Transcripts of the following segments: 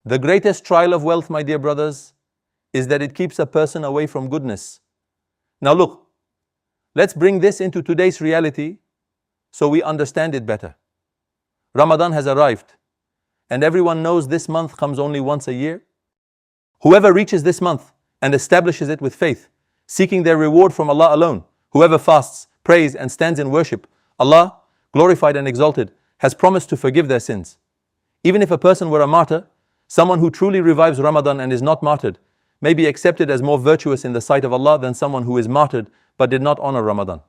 The greatest trial of wealth, my dear brothers, is that it keeps a person away from goodness. Now look, let's bring this into today's reality so we understand it better. Ramadan has arrived, and everyone knows this month comes only once a year. Whoever reaches this month and establishes it with faith, seeking their reward from Allah alone, whoever fasts, prays and stands in worship, Allah, glorified and exalted, has promised to forgive their sins. Even if a person were a martyr, someone who truly revives Ramadan and is not martyred may be accepted as more virtuous in the sight of Allah than someone who is martyred but did not honor Ramadan.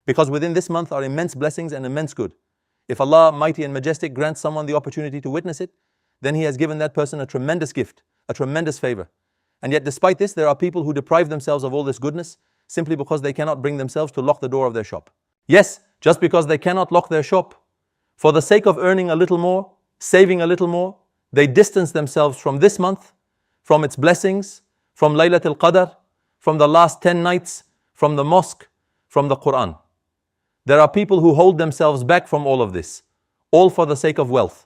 Because within this month are immense blessings and immense good. If Allah, mighty and majestic, grants someone the opportunity to witness it, then He has given that person a tremendous gift, a tremendous favor. And yet despite this, there are people who deprive themselves of all this goodness simply because they cannot bring themselves to lock the door of their shop. Yes, just because they cannot lock their shop, for the sake of earning a little more, saving a little more, they distance themselves from this month, from its blessings, from Laylatul Qadr, from the last 10 nights, from the mosque, from the Quran. There are people who hold themselves back from all of this, all for the sake of wealth.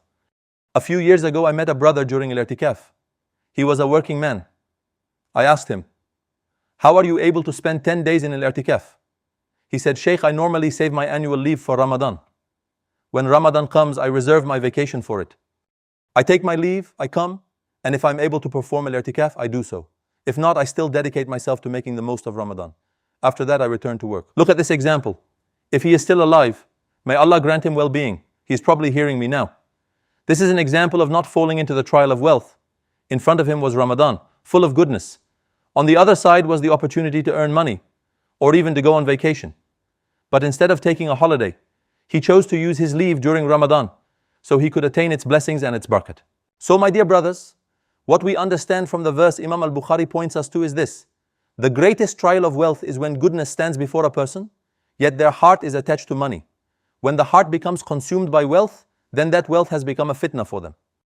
A few years ago, I met a brother during al-i'tikaf. He was a working man. I asked him, "How are you able to spend 10 days in al-i'tikaf?" He said, "Sheikh, I normally save my annual leave for Ramadan. When Ramadan comes, I reserve my vacation for it. I take my leave, I come, and if I'm able to perform al-i'tikaf, I do so. If not, I still dedicate myself to making the most of Ramadan. After that, I return to work." Look at this example. If he is still alive, may Allah grant him well-being. He's probably hearing me now. This is an example of not falling into the trial of wealth. In front of him was Ramadan, full of goodness. On the other side was the opportunity to earn money, or even to go on vacation. But instead of taking a holiday, he chose to use his leave during Ramadan, so he could attain its blessings and its barakat. So my dear brothers, what we understand from the verse Imam al-Bukhari points us to is this. The greatest trial of wealth is when goodness stands before a person, yet their heart is attached to money. When the heart becomes consumed by wealth, then that wealth has become a fitna for them.